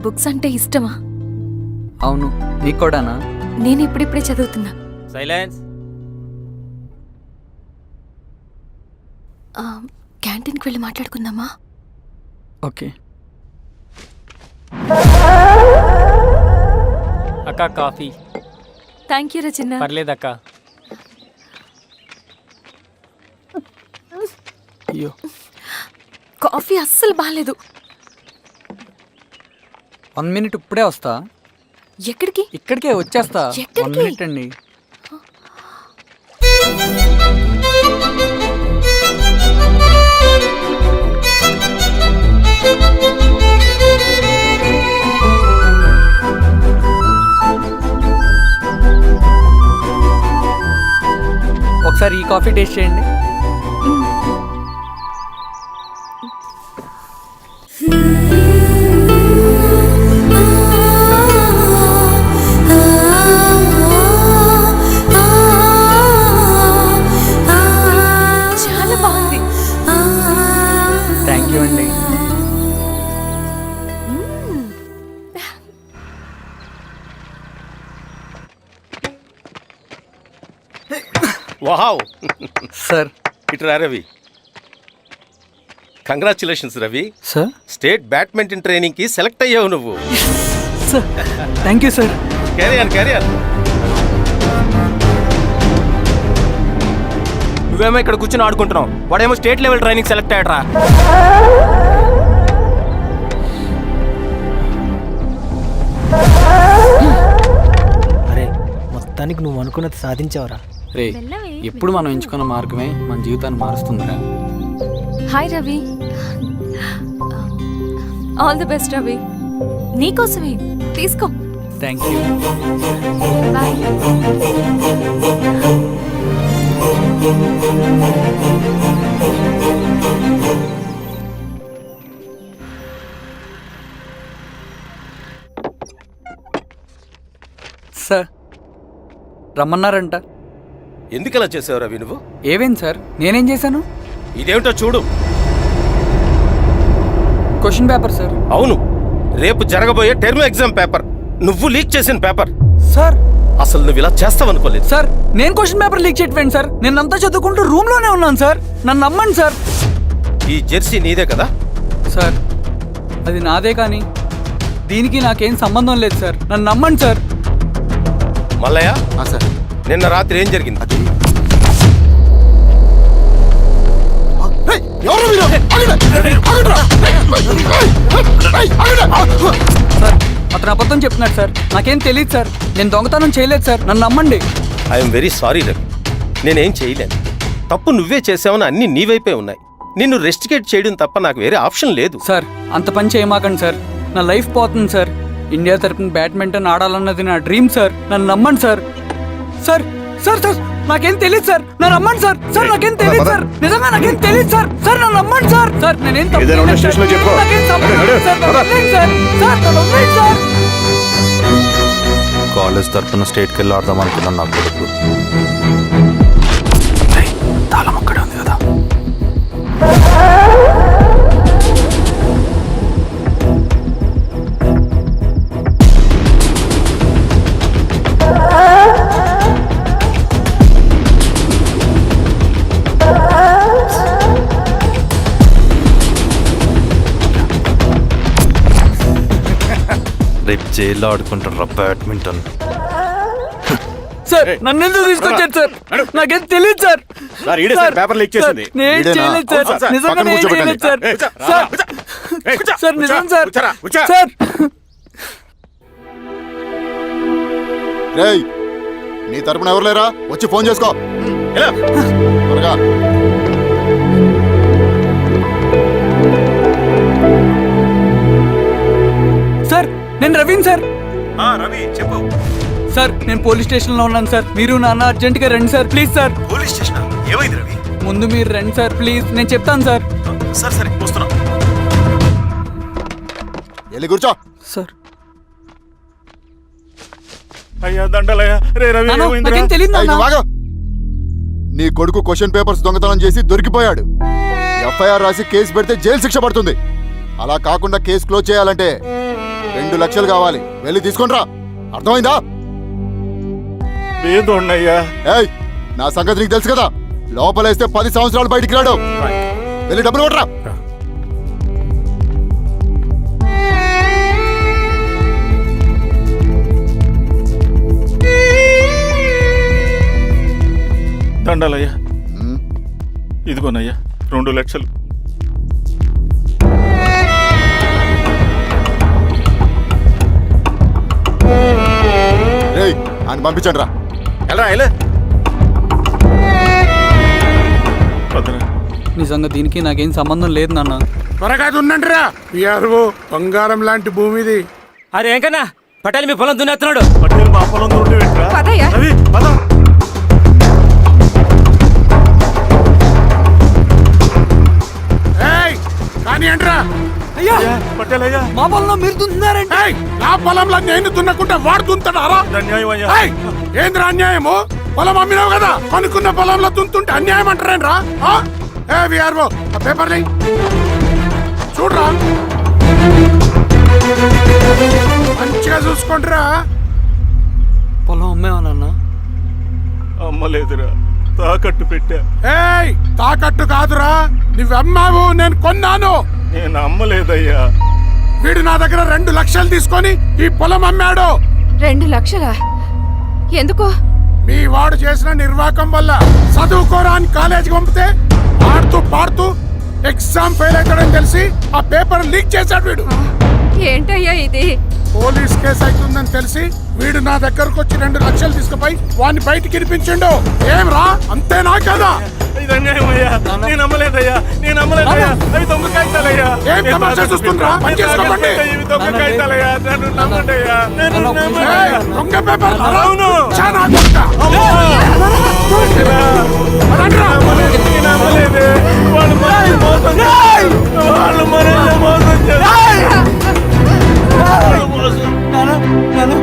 Books అంటే ఇష్టమా? అవును, నీకు కూడానా? నేను ఇప్పుడిప్పుడే చదువుతున్నా. సైలెన్స్. క్యాంటీన్కి వెళ్ళి మాట్లాడుకుందామా? ఓకే. అక్క కాఫీ. థ్యాంక్ యూ రా చిన్న. పర్లేదక్క. అయ్యో, కాఫీ అస్సలు బాగాలేదు. 1 minute ఇప్పుడే వస్తా. ఎక్కడికి? ఇక్కడికే వచ్చేస్తా. ఎక్కడికి? 1 minute అండి. ఒకసారి ఈ కాఫీ టేస్ట్ చేయండి. చాలా బాగుంది. థ్యాంక్ యూ అండి. వావ్. సార్. ఇట్రా Ravi. Congratulations Ravi. Sir. State badminton training కి సెలెక్ట్ అయ్యావు నువ్వు. Sir thank you sir. Carrier. నువ్వేమో ఇక్కడ కూర్చొని ఆడుకుంటున్నావు, వాడేమో స్టేట్ లెవెల్ ట్రైనింగ్ సెలెక్ట్ అయ్యాడ్రా. అరే మొత్తానికి నువ్వు అనుకున్నది సాధించావురా. రే, ఎప్పుడు మనం ఎంచుకున్న మార్గమే మన జీవితాన్ని మారుస్తుందిరా. Hi Ravi. All the best Ravi. నీకోసమే, తీసుకో. Thank you. బాయ్. సార్ రమ్మన్నారంట. ఎందుకు అలా చేసావు రవి నువ్వు? ఏవేం సార్, నేనేం చేశాను? ఇదేమిటో చూడు. Question paper sir. అవును, రేపు జరగబోయే టర్మ్ ఎగ్జామ్ పేపర్ నువ్వు లీక్ చేసిన పేపర్. సార్ అసలు నువ్వు ఇలా చేస్తావనుకోలేదు. సార్ నేను క్వశ్చన్ పేపర్ లీక్ చేయట్లేదు సార్. నేను అంతా చదువుకుంటూ రూమ్ లోనే ఉన్నాను సార్. నన్ను నమ్మండి సార్. ఈ జెర్సీ నీదే కదా? సార్ అది నాదే, కానీ దీనికి నాకేం సంబంధం లేదు సార్. నన్ను నమ్మండి సార్. మల్లయ్య, సార్, నిన్న రాత్రి ఏం జరిగింది? సార్ అతను అబద్ధం చెప్తున్నాడు సార్. నాకేం తెలియదు సార్. నేను దొంగతనం చేయలేదు సార్. నన్ను నమ్మండి. ఐఎమ్ వెరీ సారీ రవి, నేనేం చేయలేను. తప్పు నువ్వే చేసావని అన్ని నీ వైపే ఉన్నాయి. నిన్ను రెస్టికేట్ చేయడం తప్ప నాకు వేరే ఆప్షన్ లేదు. సార్ అంత పని చేయమాకండి సార్. నా లైఫ్ పోతుంది సార్. ఇండియా తరపున బ్యాడ్మింటన్ ఆడాలన్నది నా డ్రీమ్ సార్. నన్ను నమ్మండి సార్. సార్ సార్ సార్ నాకేం తెలియదు సార్. నన్ను నమ్మండి సార్. సార్ నాకేం తెలియదు సార్. నిజంగా నాకేం తెలియదు సార్. సార్ నన్ను నమ్మండి సార్. సార్ నేనేం తప్పు చేయలేదు సార్. నాకేం సంబంధం లేదు సార్. నన్ను వదిలేయండి సార్. సార్ నన్ను వదిలేయండి సార్. కాలేజ్ తరఫున స్టేట్కి వెళ్ళి ఆడదాం అనుకున్నాను. నా కొడుకు తాళం అక్కడే ఉంది కదా. రేపు జైల్లో ఆడుకుంటారా బ్యాడ్మింటన్? సార్ నన్ను ఎందుకు తీసుకొచ్చారు సార్? నాకేం తెలియదు సార్. పేపర్ లీక్ చేసింది. నేను చేయలేదు సార్. నిజంగా నేను చేయలేదు సార్. సార్ సార్ నిజం సార్. సార్ రేయ్, నీ తరపున ఎవరు లేరా? వచ్చి ఫోన్ చేసుకో త్వరగా. సార్ నేను రవీన్ సార్. రవి చెప్పు. సార్ నేను పోలీస్ స్టేషన్ లో ఉన్నాను సార్. మీరు నాన్న అర్జెంట్ గా రండి sir, please sir. Police station ఏమైంది రవి? ముందు మీరు రండి సార్ ప్లీజ్. నేను చెప్తాను సార్. సరే వస్తున్నా. వెళ్ళి కూర్చో. సార్ అయ్యా దండలయ్యా. రే రవి నాన్న, నాకేం తెలియదు ఏయ్, నాన్న. నువ్వు ఆగు. నీ కొడుకు క్వశ్చన్ పేపర్స్ దొంగతనం చేసి దొరికిపోయాడు. ఎఫ్ఐఆర్ రాసి కేసు పెడితే జైలు శిక్ష పడుతుంది. అలా కాకుండా కేసు క్లోజ్ చేయాలంటే 2 లక్షలు కావాలి, వెళ్ళి తీసుకొని రా. అర్థమైందా? లేదోన్నయ్యా. ఏయ్, నా సంగతి నీకు తెలుసు కదా. లోపలేస్తే 10 సంవత్సరాలు బయటికి రాడు. వెళ్ళి డబ్బులు కొట్టరా. దండాలయ్యా. ఇదిగోనయ్యా 2 లక్షలు. రేయ్, ఆయన పంపించండి రా. వెళ్ళరా వెళ్ళు. వదరా. నిజంగా దీనికి నాకేం సంబంధం లేదు నాన్న. త్వరగా దున్నండి రా. బంగారం లాంటి భూమిది. అరే ఏంకన్నా పటేల్ మీ పొలం దున్నేస్తున్నాడు. పట్టేలు మా పొలం దూరం పెట్టరా. పదయ్యా. రవి, పద. ఏయ్, కానీ ఏంట్రా? అయ్యా, పట్టేల్ అయ్యా. మా పొలంలో మీరు దున్నుతున్నారండి. ఏయ్, నా పొలంలో నేను దున్నకుంటే వాడు దున్నుతాడా? ఇది అన్యాయం అయ్యా. ఏయ్, ఏంద్రా అన్యాయము? పొలం అమ్మినావు కదా, కొనుక్కున్న పొలంలో దున్నుతుంటే అన్యాయం అంటారేంట్రా? ఏ విఆర్ఓ, ఆ పేపర్ని చూడరా, మంచిగా చూసుకుంటారా. పొలం అమ్మేవా నాన్న? అమ్మలేదురా, తాకట్టు పెట్టా. ఏయ్, తాకట్టు కాదురా, నువ్వమ్మావు, నేను కొన్నాను. నేను అమ్మలేదయ్యా. వీడు నా దగ్గర 2 లక్షలు తీసుకొని ఈ పొలం అమ్మాడు. 2 లక్షలా? ఎందుకు? మీ వాడు చేసిన నిర్వాకం వల్ల చదువుకోరా అని కాలేజీకి పంపితే ఆడుతూ పాడుతూ ఎగ్జామ్ ఫెయిల్ అవుతాడని తెలిసి ఆ పేపర్ లీక్ చేశాడు వీడు. ఏంటయ్యా ఇది? పోలీస్ కేసు అవుతుందని తెలిసి వీడు నా దగ్గరకు వచ్చి 2 లక్షలు తీసుకుపోయి వాడిని బయటికి ఇరిపించిండు. ఏం రా, అంతేనా కదా? ఇది అన్యాయం అయ్యా. నేను అమ్మలేదయ్యా. నేను అమ్మలేదయ్యా. అవి దొంగ కాగితాలయ్యా. ఏం తమాషా చూస్తుండ్రా? పని చేసుకోమండి. ఇవి దొంగ కాగితాలయ్యా. నన్ను నమ్మండయ్యా. నేను నమ్మయ్యా. ఏయ్, దొంగ పేపర్ అవును. చాలా కొడతా. పదండ్రా. నేను అమ్మలేదే. వాళ్ళు మనల్ని మోసం చేశారు. వాళ్ళు మనల్ని మోసం చేశారు. నాన్న, నాన్న,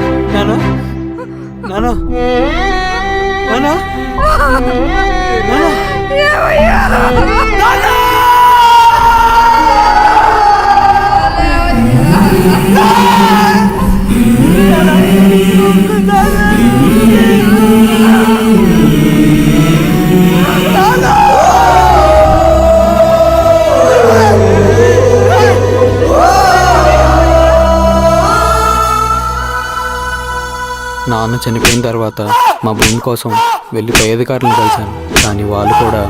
నాన్న, నాన్న, నాన్న, నాన్న చనిపోయిన తర్వాత మా భూమి కోసం వెళ్ళి పై అధికారులను కలిశాను, కానీ వాళ్ళు కూడా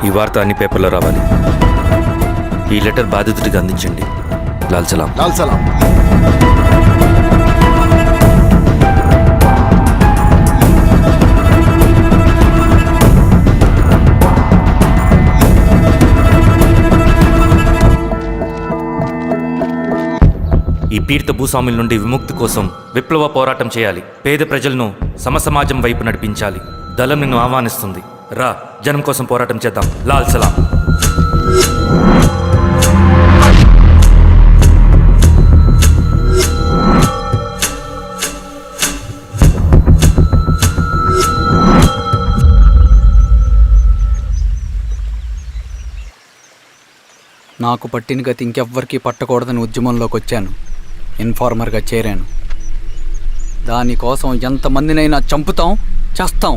ఈ వార్త అన్ని పేపర్లో రావాలి. ఈ లెటర్ బాధితుడికి అందించండి. లాల్ సలాం. లాల్ సలాం. ఈ పీడిత భూస్వాముల నుండి విముక్తి కోసం విప్లవ పోరాటం చేయాలి. పేద ప్రజలను సమసమాజం వైపు నడిపించాలి. దళం నిన్ను ఆహ్వానిస్తుంది. రా, జనం కోసం పోరాటం చేద్దాం. లాల్ సలాం. నాకు పట్టిన గతి ఇంకెవ్వరికీ పట్టకూడదని ఉద్యమంలోకి వచ్చాను. ఇన్ఫార్మర్గా చేరాను. దానికోసం ఎంతమందినైనా చంపుతాం, చేస్తాం.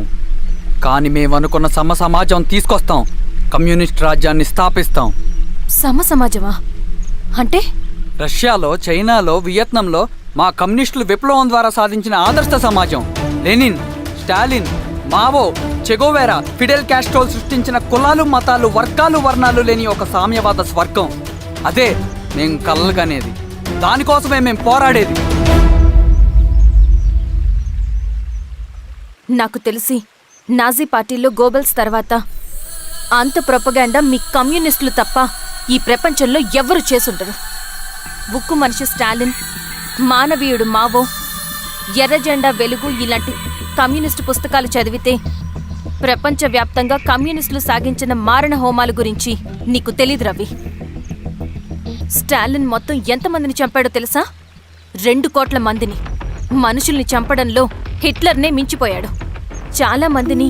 కానీ మేమనుకున్న సమాజం తీసుకొస్తాం. కమ్యూనిస్ట్ రాజ్యాన్ని స్థాపిస్తాం. సమాజమా అంటే? రష్యాలో, చైనాలో, వియత్నంలో మా కమ్యూనిస్టులు విప్లవం ద్వారా సాధించిన ఆదర్శ సమాజం. Lenin, Stalin, Mao, Che Guevara, Fidel క్యాస్ట్రోల్ సృష్టించిన కులాలు, మతాలు, వర్గాలు, వర్ణాలు లేని ఒక సామ్యవాద స్వర్గం. అదే మేము కలలుకనేది. దానికోసమే మేము పోరాడేది. నాకు తెలిసి నాజీ పార్టీలో గోబెల్స్ తర్వాత అంత ప్రొపగాండా మీ కమ్యూనిస్టులు తప్ప ఈ ప్రపంచంలో ఎవ్వరూ చేసుండరు. ఉక్కు మనిషి స్టాలిన్, మానవీయుడు మావో, ఎర్ర జెండా వెలుగు ఇలాంటి కమ్యూనిస్టు పుస్తకాలు చదివితే ప్రపంచవ్యాప్తంగా కమ్యూనిస్టులు సాగించిన మారణ హోమాల గురించి నీకు తెలీదు రవి. స్టాలిన్ మొత్తం ఎంతమందిని చంపాడో తెలుసా? 2 కోట్ల మందిని. మనుషుల్ని చంపడంలో హిట్లర్నే మించిపోయాడు. చాలా మందిని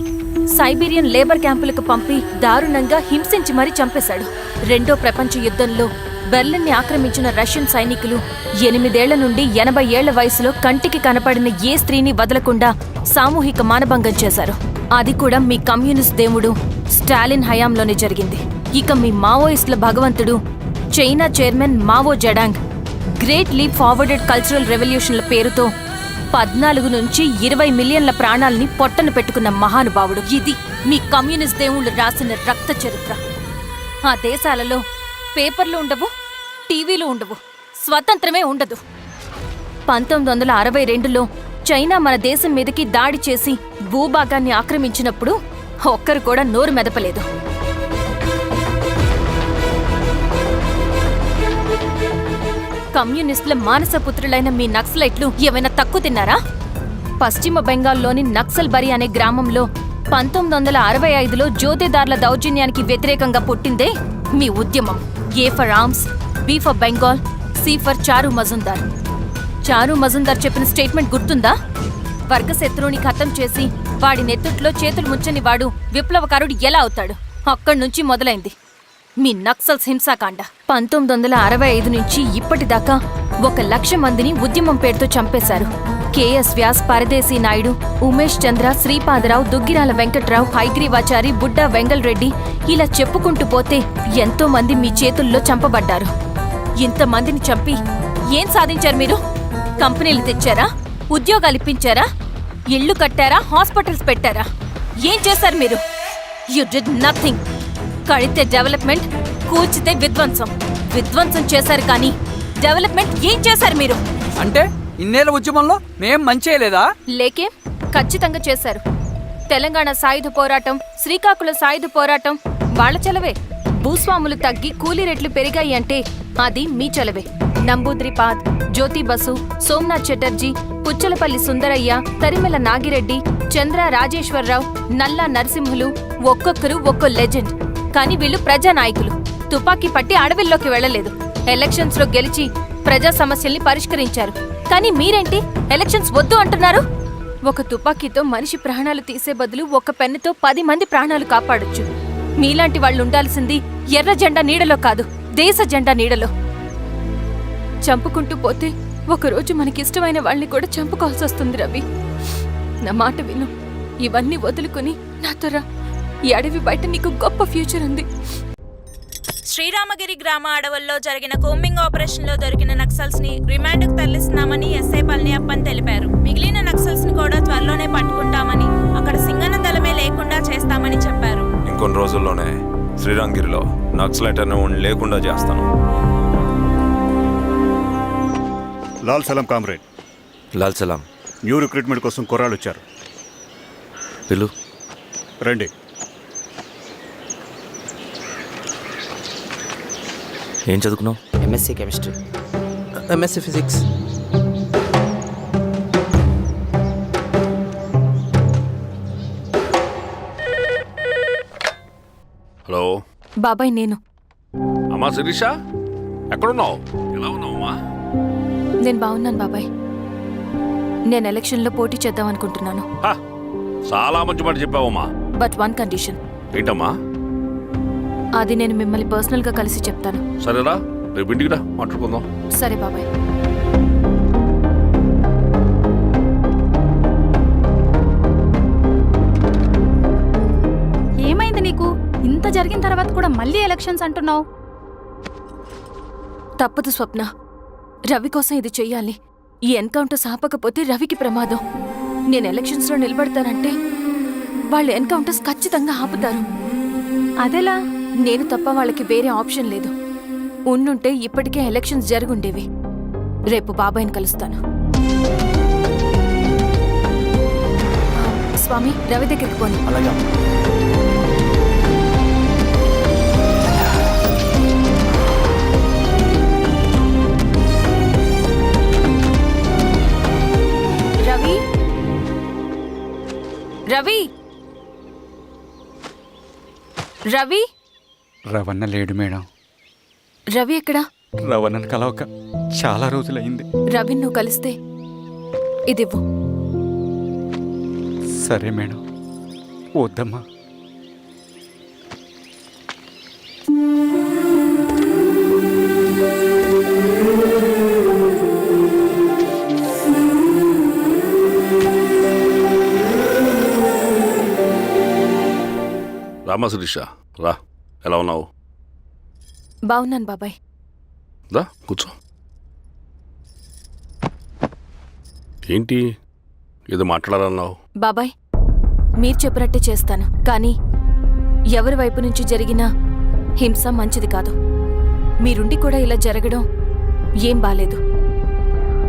సైబీరియన్ లేబర్ క్యాంపులకు పంపి దారుణంగా హింసించి మరీ చంపేశాడు. 2వ ప్రపంచ యుద్ధంలో బెర్లిన్ని ఆక్రమించిన రష్యన్ సైనికులు 8 ఏళ్ల నుండి 80 ఏళ్ల వయసులో కంటికి కనపడిన ఏ స్త్రీని వదలకుండా సామూహిక మానభంగం చేశారు. అది కూడా మీ కమ్యూనిస్ట్ దేవుడు స్టాలిన్ హయాంలోనే జరిగింది. ఇక మీ మావోయిస్టుల భగవంతుడు China chairman Mao Zedong great leap forwarded cultural రెవల్యూషన్ల పేరుతో 14 నుంచి 20 మిలియన్ల ప్రాణాల్ని పొట్టన పెట్టుకున్న మహానుభావుడు. ఇది మీ కమ్యూనిస్ట్ దేవుళ్ళు రాసిన రక్త చరిత్ర. ఆ దేశాలలో పేపర్లు ఉండవు, టీవీలు ఉండవు, స్వతంత్రమే ఉండదు. 1962లో చైనా మన దేశం మీదకి దాడి చేసి భూభాగాన్ని ఆక్రమించినప్పుడు ఒక్కరు కూడా నోరు మెదపలేదు. కమ్యూనిస్టుల మానసపుత్రులైన మీ నక్సలైట్లు ఏమైనా తక్కువ తిన్నారా? పశ్చిమ బెంగాల్లోని నక్సల్బరి అనే గ్రామంలో 1965లో జోతేదార్ల దౌర్జన్యానికి వ్యతిరేకంగా పుట్టిందే మీ ఉద్యమం. A for arms, B for Bengal, C for Charu Majumdar. చారు మజుందార్ చెప్పిన స్టేట్మెంట్ గుర్తుందా? వర్గశత్రువుని ఖతం చేసి వాడి నెత్తుట్లో చేతులు ముంచని వాడు విప్లవకారుడు ఎలా అవుతాడు? అక్కడి నుంచి మొదలైంది మీ నక్సల్స్ హింసాకాండ. 1965 నుంచి ఇప్పటిదాకా 1,00,000 మందిని ఉద్యమం పేరుతో చంపేశారు. కేఎస్ వ్యాస్, పరదేశీ నాయుడు, ఉమేష్ చంద్ర, శ్రీపాదరావు, దుగ్గిరాల వెంకట్రావు, హైగ్రీవాచారి, బుడ్డా వెంగల్ రెడ్డి ఇలా చెప్పుకుంటూ పోతే ఎంతో మంది మీ చేతుల్లో చంపబడ్డారు. ఇంతమందిని చంపి ఏం సాధించారు మీరు? కంపెనీలు తెచ్చారా? ఉద్యోగాలు ఇప్పించారా? ఇళ్లు కట్టారా? హాస్పిటల్స్ పెట్టారా? ఏం చేశారు మీరు? You did nothing. కడితే డెవలప్మెంట్, కూల్చితే విధ్వంసం. విధ్వంసం చేశారు కానీ డెవలప్మెంట్ ఏం చేశారు మీరు? అంటే ఇన్నేళ్ల ఉద్యమంలో మేం మంచేయలేదా? లేకేం, ఖచ్చితంగా చేశారు. తెలంగాణ సాయుధ పోరాటం, శ్రీకాకుళం సాయుధ పోరాటం వాళ్ళ చలవే. భూస్వాములు తగ్గి కూలీ రేట్లు పెరిగాయి అంటే అది మీ చలవే. నంబూద్రిపాద్, జ్యోతి బసు, సోమనాథ్ చటర్జీ, పుచ్చలపల్లి సుందరయ్య, తరిమెల నాగిరెడ్డి, చంద్ర రాజేశ్వరరావు, నల్లా నరసింహులు ఒక్కొక్కరు ఒక్కో లెజెండ్. కానీ వీళ్ళు ప్రజానాయకులు. తుపాకీ పట్టి అడవిల్లోకి వెళ్లలేదు. ఎలక్షన్స్ లో గెలిచి ప్రజా సమస్యల్ని పరిష్కరించారు. కానీ మీరేంటి ఎలక్షన్స్ వద్దు అంటున్నారు? ఒక తుపాకీతో మనిషి ప్రాణాలు తీసే బదులు ఒక పెన్నుతో 10 మంది ప్రాణాలు కాపాడొచ్చు. మీలాంటి వాళ్ళు ఉండాల్సింది ఎర్ర జెండా నీడలో కాదు, దేశ జెండా నీడలో. చంపుకుంటూ పోతే ఒకరోజు మనకిష్టమైన వాళ్ళని కూడా చంపుకోవాల్సి వస్తుంది రవి. నా మాట విను. ఇవన్నీ వదులుకుని నాతో రా. ఈ అడవి బయట నీకు గొప్ప ఫ్యూచర్ ఉంది. శ్రీరామగిరి గ్రామ అడవుల్లో జరిగిన కోంబింగ్ ఆపరేషన్ లో దొరికిన నక్సల్స్ ని రిమాండ్ కు తరలిస్తున్నామని ఎస్ఐ పళనియప్పన్ తెలిపారు. మిగిలిన నక్సల్స్ ని కూడా త్వరలోనే పట్టుకుంటామని, అక్కడ సింగన దళమే లేకుండా చేస్తామని చెప్పారు. ఇంకొన్ని రోజుల్లోనే శ్రీరామగిరిలో నక్సలైట్ అనే లేకుండా చేస్తాను. లాల్ సలాం కామ్రేడ్. లాల్ సలాం. న్యూ రిక్రూట్మెంట్ కోసం కుర్రాళ్ళు వచ్చారు. పిలు. రండి. ఏం చదువుకున్నావు? MSc chemistry, MSc physics. Hello బాబాయ్, నేను. అమ్మా శిరీష, ఎక్కడున్నావు? ఎలా ఉన్నావమ్మా? నేను బాగున్నాను బాబాయ్. నేను ఎలక్షన్లో పోటీ చేద్దాం అనుకుంటున్నాను. చాలా మంచి మాట చెప్పావమ్మా. But 1 condition. ఏంటమ్మా? అది నేను మిమ్మల్ని పర్సనల్గా కలిసి చెప్తాను. సరేరా, రేపు ఇంటికి రా, మాట్లాడుకుందాం. సరే బాబాయ్. ఏమైంది నీకు? ఇంత జరిగిన తర్వాత కూడా మళ్ళీ ఎలక్షన్స్ అంటున్నావు? తప్పదు స్వప్న. రవి కోసం ఇది చెయ్యాలి. ఈ ఎన్కౌంటర్స్ ఆపకపోతే రవికి ప్రమాదం. నేను ఎలక్షన్స్లో నిలబడతానంటే వాళ్ళు ఎన్కౌంటర్స్ ఖచ్చితంగా ఆపుతారు. అదెలా? నేను తప్ప వాళ్ళకి వేరే ఆప్షన్ లేదు. ఉండుంటే ఇప్పటికే ఎలక్షన్స్ జరుగుండేవి. రేపు బాబాయ్ని కలుస్తాను. స్వామి, రవి దగ్గరికి పోనీ. అలాగే. రవి, రవి, రవి, రవణ లేడు మేడం. రవి ఎక్కడా? రవణను కలవక చాలా రోజులైంది. రవి నువ్వు కలిస్తే ఇదివ్వు. సరే మేడం. వద్దమ్మా. రామా శిరీష, రా. ఎలా ఉన్నావు? బాగున్నాను బాబాయ్. దా కూర్చో. ఏంటి ఏదో మాట్లాడాలన్నావు? బాబాయ్, మీరు చెప్పినట్టే చేస్తాను. కానీ ఎవరి వైపు నుంచి జరిగిన హింస మంచిది కాదు. మీరుండి కూడా ఇలా జరగడం ఏం బాలేదు.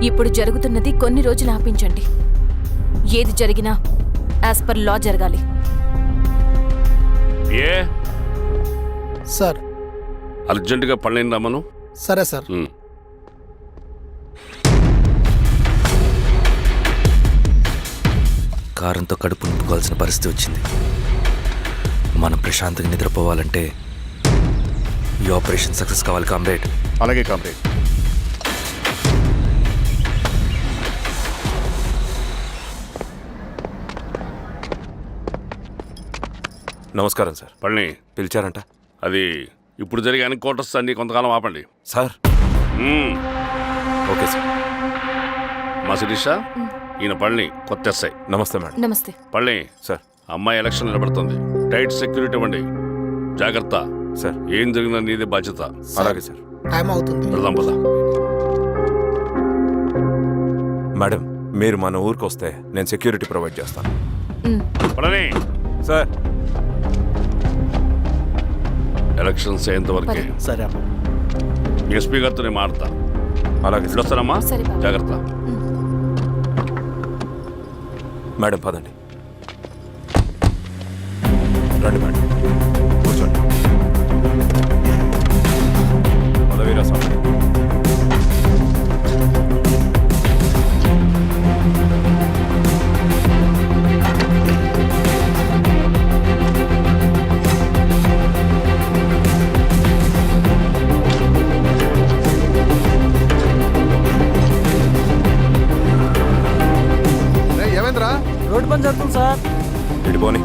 ఇప్పుడు జరుగుతున్నది కొన్ని రోజులు ఆపించండి. ఏది జరిగినా యాజ్ పర్ లా జరగాలి. ఏ సార్. అర్జెంటుగా పళ్ళని రమ్మను. సరే సార్. కారంతో కడుపు నింపుకోవాల్సిన పరిస్థితి వచ్చింది. మనం ప్రశాంతంగా నిద్రపోవాలంటే ఈ ఆపరేషన్ సక్సెస్ కావాలి కామ్రేడ్. అలాగే కామ్రేడ్. నమస్కారం సార్. పళ్ళని పిలిచారంట. అది ఇప్పుడు జరిగే ఎన్కౌంటర్స్ అన్ని కొంతకాలం ఆపండి సార్. Okay sir. మా శిరీష, ఈయన పళ్ళని కొత్త ఎస్ఐ. నమస్తే మేడం. నమస్తే. పళ్ళని సార్, అమ్మాయి ఎలక్షన్ నిలబడుతుంది. టైట్ సెక్యూరిటీ ఇవ్వండి. జాగ్రత్త సార్. ఏం జరిగినా నీదే బాధ్యత. అలాగే సార్. టైం అవుతుంది. వెళ్దాం పద. మేడం, మీరు మన ఊరికి వస్తే నేను సెక్యూరిటీ ప్రొవైడ్ చేస్తాను. పళ్ళని సార్. ఎలక్షన్స్ అయ్యేంతవరకే. సరే అమ్మా. ఎస్పీ గారితో నేను మారుతా. అలాగే వస్తానమ్మా. సరే బాబు. జాగ్రత్త. మేడం పదండి. రండి మేడం, కూర్చోండి. పదవీరా స్వామి. ఏమైందిరా? రోడ్డు పని జరుగుతుంది సార్. ఇడిపోని.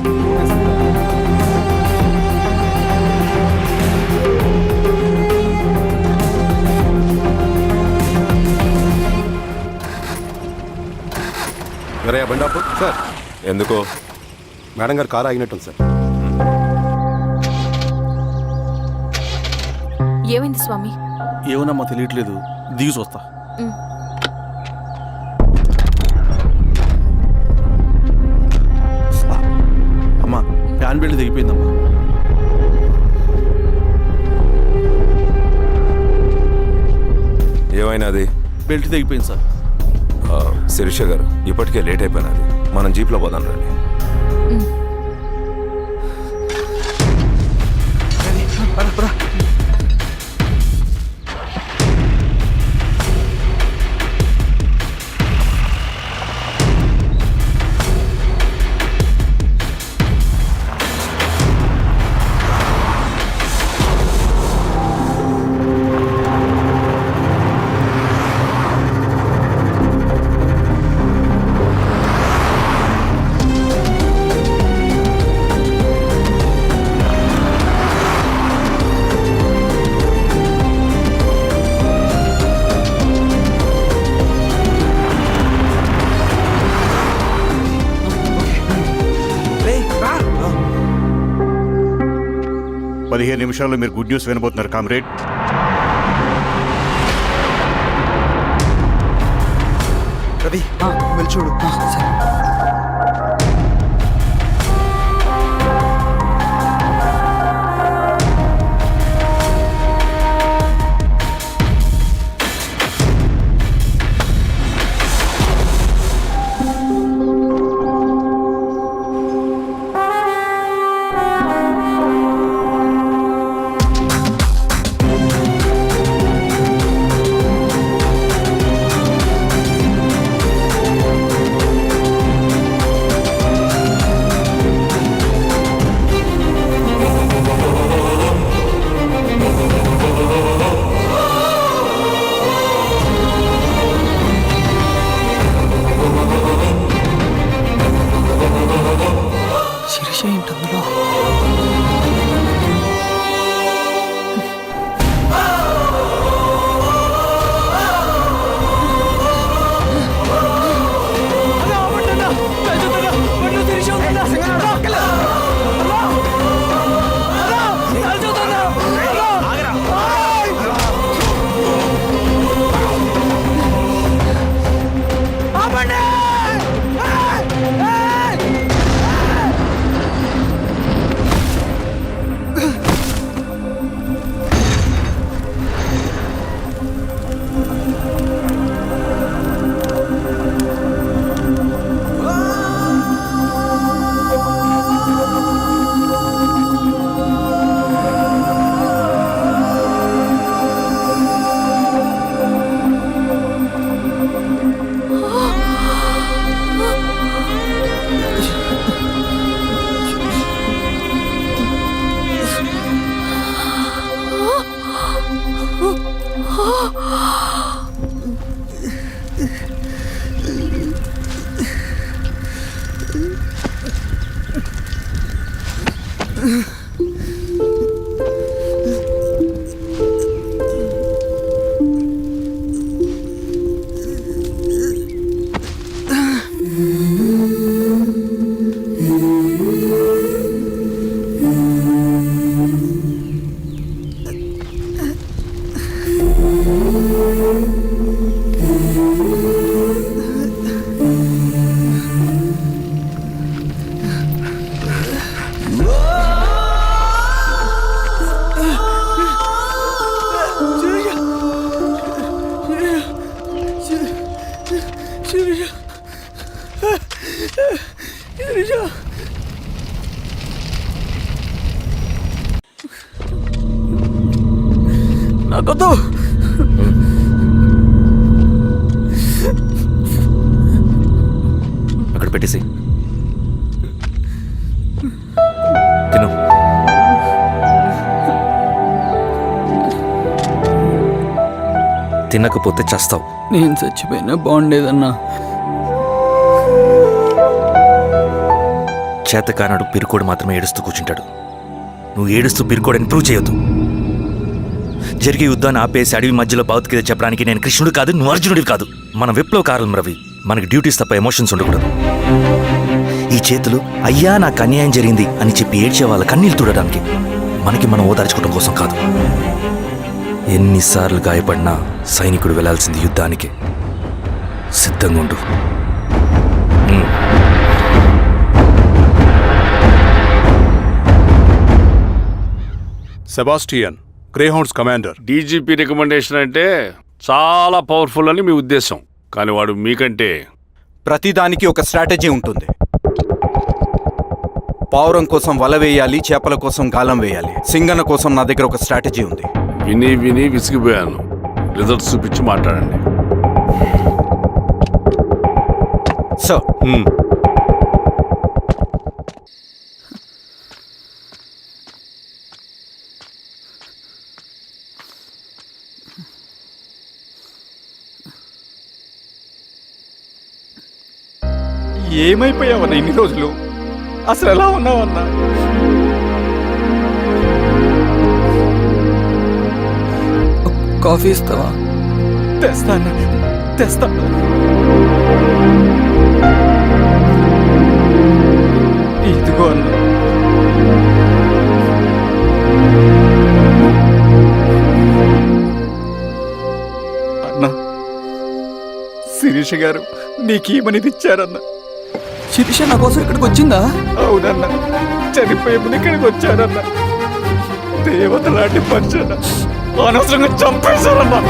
బండాపు సార్. ఎందుకో? మేడం గారు కారు ఆగినట్టుంది సార్. ఏమైంది స్వామి? ఏమోనమ్మా తెలియట్లేదు. దిగి చూస్తా. అమ్మా, ఫ్యాన్ బెల్ట్ దిగిపోయిందమ్మా. ఏమైనాది? బెల్ట్ దిగిపోయింది సార్. శిరీష గారు, ఇప్పటికే లేట్ అయిపోయినది. మనం జీప్లో పోదాం రండి. నిమిషాల్లో మీరు గుడ్ న్యూస్ వినబోతున్నారు కామ్రేడ్. రవి వెళ్ళి చూడు. సరే. శిరీష ఏంటి అందులో? నాకొద్దు. అక్కడ పెట్టేసి తిను. తినకపోతే చస్తావు. నేను చచ్చిపోయినా బాగుండేదన్నా. చేతకానాడు పిరుకోడు మాత్రమే ఏడుస్తూ కూర్చుంటాడు. నువ్వు ఏడుస్తూ పిరుకోడని ప్రూవ్ చేయొద్దు. జరిగే యుద్ధాన్ని ఆపేసి అడవి మధ్యలో భౌతికత చెప్పడానికి నేను కృష్ణుడు కాదు, నువ్వు అర్జునుడివి కాదు. మన విప్లవకారులం రవి. మనకి డ్యూటీస్ తప్ప ఎమోషన్స్ ఉండకూడదు. ఈ చేతులు అయ్యా నాకు అన్యాయం జరిగింది అని చెప్పి ఏడ్చే వాళ్ళ కన్నీళ్ళు తుడడానికి, మనకి మనం ఓదార్చుకోవడం కోసం కాదు. ఎన్నిసార్లు గాయపడినా సైనికుడు వెళ్లాల్సింది యుద్ధానికి. సిద్ధంగా ఉండు. Sebastian, Greyhounds commander. DGP recommendation అంటే చాలా పవర్ఫుల్ అని మీ ఉద్దేశం, కానీ వాడు మీకంటే ప్రతిదానికి ఒక స్ట్రాటజీ ఉంటుంది. పావురం కోసం వల వేయాలి, చేపల కోసం గాలం వేయాలి. సింగన కోసం నా దగ్గర ఒక స్ట్రాటజీ ఉంది. విని విని విసిగిపోయాను. రిజల్ట్స్ చూపించి మాట్లాడండి. సార్, ఏమైపోయావన్నా ఇన్ని రోజులు? అసలు ఎలా ఉన్నావన్నా? కాఫీ ఇస్తావా? తెస్తాను తెస్తాను. ఇదిగో అన్న. అన్నా, శిరీష గారు నీకేమనేది ఇచ్చారన్న. శిరీష నా కోసం ఇక్కడికి వచ్చిందా? అవునన్న, చనిపోయే ముందు ఇక్కడికి వచ్చారన్న. దేవత లాంటి మనిషి అనవసరంగా చంపేశారన్నా.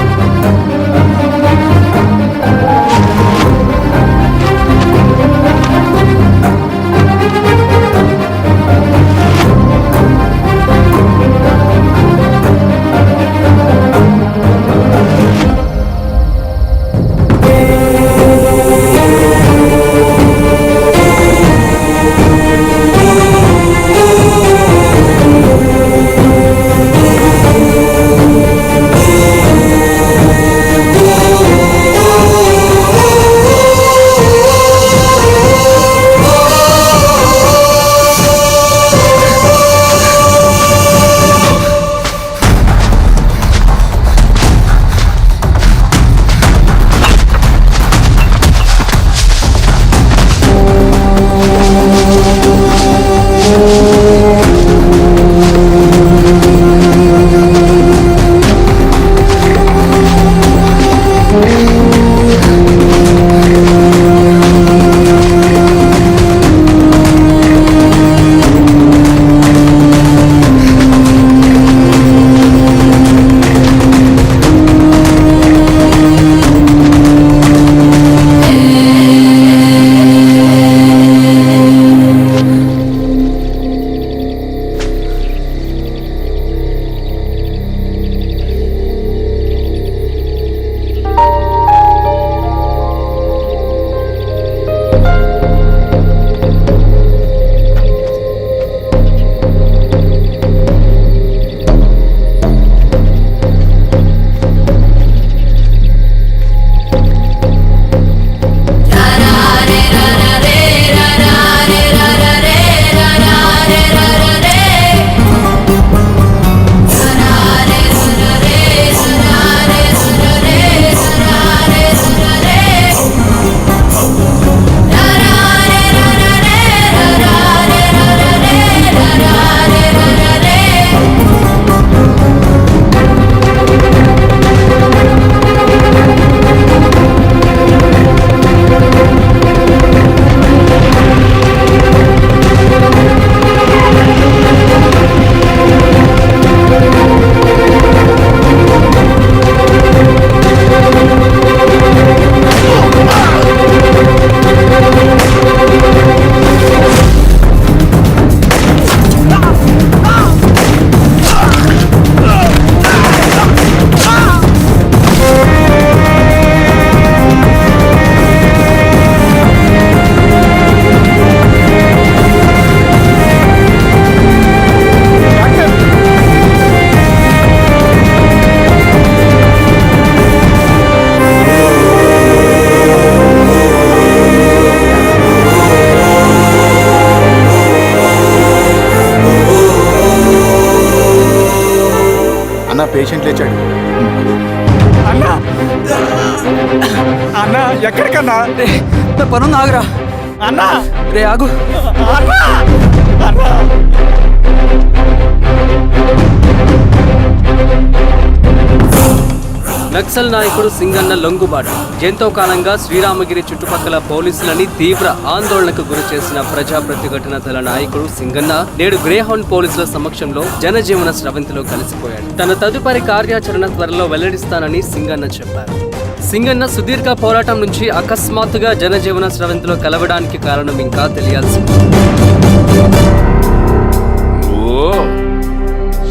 పేషెంట్ లేచాడు. అన్నా అన్నా ఎక్కడికన్నా? నా పనుంది, ఆగురా. అన్నా రే ఆగు. అన్నా అన్నా నక్సల్ నాయకుడు సింగన్న లొంగుబాటు ఎంతో కాలంగా శ్రీరామగిరి చుట్టుపక్కల పోలీసులని తీవ్ర ఆందోళనకు గురి చేసిన ప్రజా ప్రతిఘటన దళ నాయకుడు సింగన్న నేడు గ్రేహౌండ్ పోలీసుల సమక్షంలో జనజీవన స్రవంతిలో కలిసిపోయాడు. తన తదుపరి కార్యాచరణ త్వరలో వెల్లడిస్తానని సింగన్న చెప్పారు. సింగన్న సుదీర్ఘ పోరాటం నుంచి అకస్మాత్తుగా జనజీవన స్రవంతిలో కలవడానికి కారణం ఇంకా తెలియాల్సి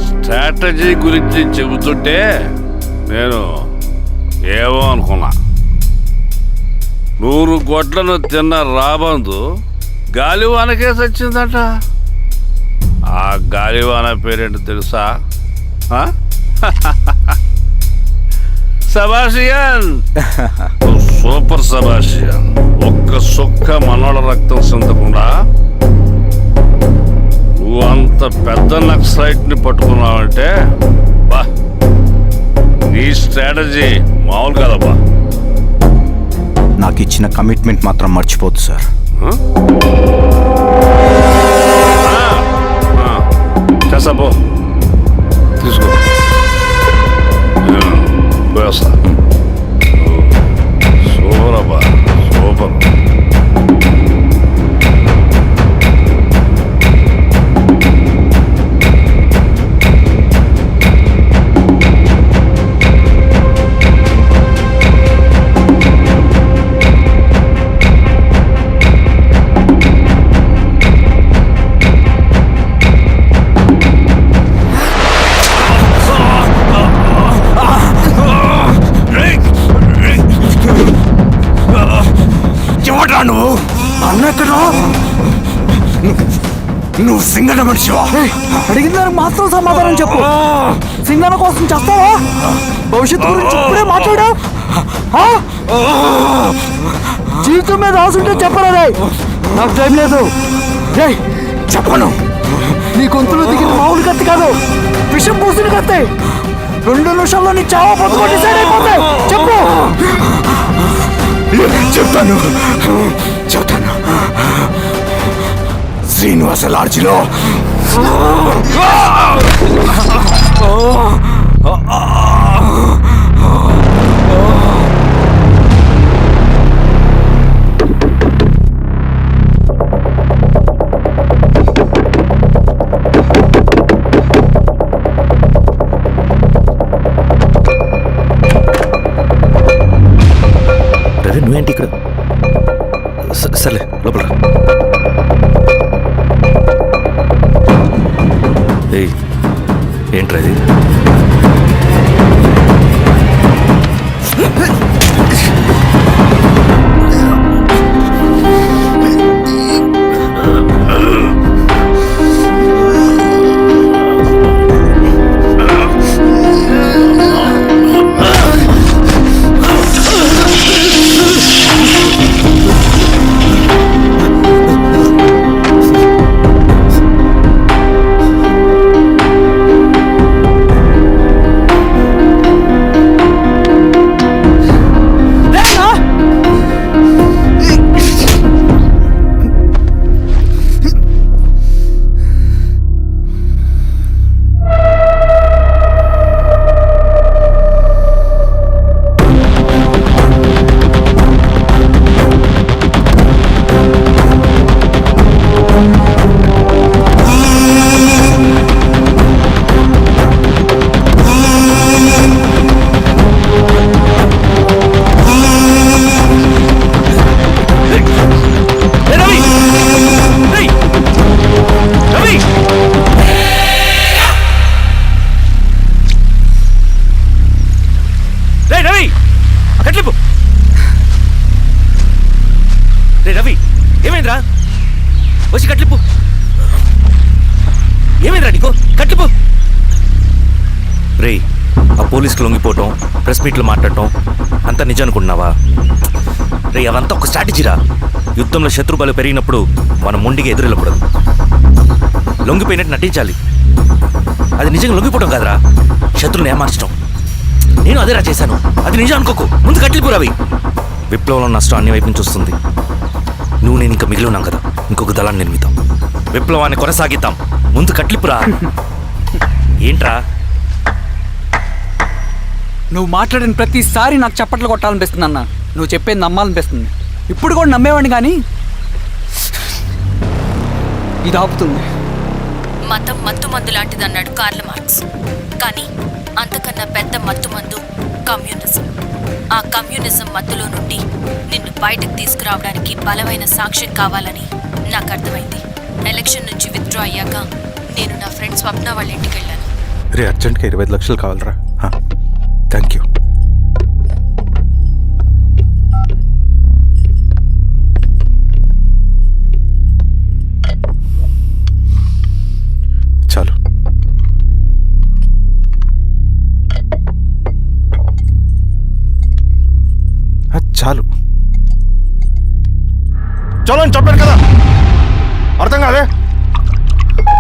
స్ట్రాటజీ గురించి చెబుతుంటే నేను ఏమో అనుకున్నా. 100 గొడ్లను తిన్న రాబందు గాలివానకే చచ్చిందట. ఆ గాలివాన పేరేంటి తెలుసా? సబాషియన్. సూపర్ సబాషియన్. ఒక్క సుక్క మనోళ్ళ రక్తం సిందకుండా నువ్వు అంత పెద్ద నక్సలైట్ ని పట్టుకున్నావంటే బా, నీ స్ట్రాటజీ మామూలు కదబ్బా. నాకు ఇచ్చిన కమిట్మెంట్ మాత్రం మర్చిపోద్దు సార్. చేసాబో, తీసుకో. పోయేస్తా. సూపర్ అబ్బా, సూపర్. నువ్వు అన్నెక్కడా నువ్వు సింగన్న మనిషివా? అడిగిన దానికి మాత్రం సమాధానం చెప్పు. సింగన కోసం చేస్తావా? భవిష్యత్తు గురించి ఇప్పుడే మాట్లాడా? జీవితం మీద ఆశుంటే చెప్పరా? నాకు టైం లేదు. చెప్పను. నీ గొంతులో దిగిన మామూలు కత్తి కాదు, విషం పూసిన కత్తి. 2 నిమిషాల్లో నీ చావా బతుకో డిసైడ్ అయిపోతాయి. చెప్పు. చెప్తాను. శ్రీనివాస లాడ్జిలో రవి నువ్వేంటి ఇక్కడ? సర్లే లోపల. ఏంట్రా ఇది? రవి ఏమైందిరా? వచ్చి కట్లిప్పు. ఏమైందిరా నీకు? కట్లిప్పు. రే ఆ పోలీసుకు లొంగిపోవటం, ప్రెస్ మీట్లు మాట్లాడటం అంతా నిజం అనుకుంటున్నావా? రే అవంతా ఒక స్ట్రాటజీరా. యుద్ధంలో శత్రుబలు పెరిగినప్పుడు మనం మొండిగా ఎదురెళ్ళకూడదు, లొంగిపోయినట్టు నటించాలి. అది నిజంగా లొంగిపోవటం కాదురా, శత్రువుని ఏమార్చడం. నేను అదేరా చేశాను. అది నిజం అనుకోకు. ముందు కట్లిప్పు రవి. విప్లవంలో నష్టం అన్ని వైపు నుంచి వస్తుంది. నువ్వు నేను ఇంకా మిగిలి ఉన్నాం కదా, ఇంకొక దళాన్ని నిర్మితాం, విప్లవాన్ని కొనసాగిద్దాం. ముందు కట్లిప్పురా. ఏంట్రా నువ్వు మాట్లాడిన ప్రతిసారి నాకు చప్పట్లు కొట్టాలనిపిస్తుంది అన్న. నువ్వు చెప్పేది నమ్మాలనిపిస్తుంది. ఇప్పుడు కూడా నమ్మేవాడిని, కానీ ఇది ఆపుతుంది. మతం మత్తుమందు లాంటిదన్నాడు కార్ల్ మార్క్స్. కానీ అంతకన్నా పెద్ద మత్తుమందు కమ్యూనిజం. ఆ కమ్యూనిజం మత్తులో నుండి నిన్ను బయటకు తీసుకురావడానికి బలమైన సాక్ష్యం కావాలని నాకు అర్థమైంది. ఎలక్షన్ నుంచి విత్డ్రా అయ్యాక నేను నా ఫ్రెండ్ స్వప్న వాళ్ళ ఇంటికి వెళ్ళాను. రే అర్జెంట్గా 25 లక్షలు కావాలరా. Thank you. చాలు. చాలు. చలో అని చెప్పాను కదా, అర్థం కాదే.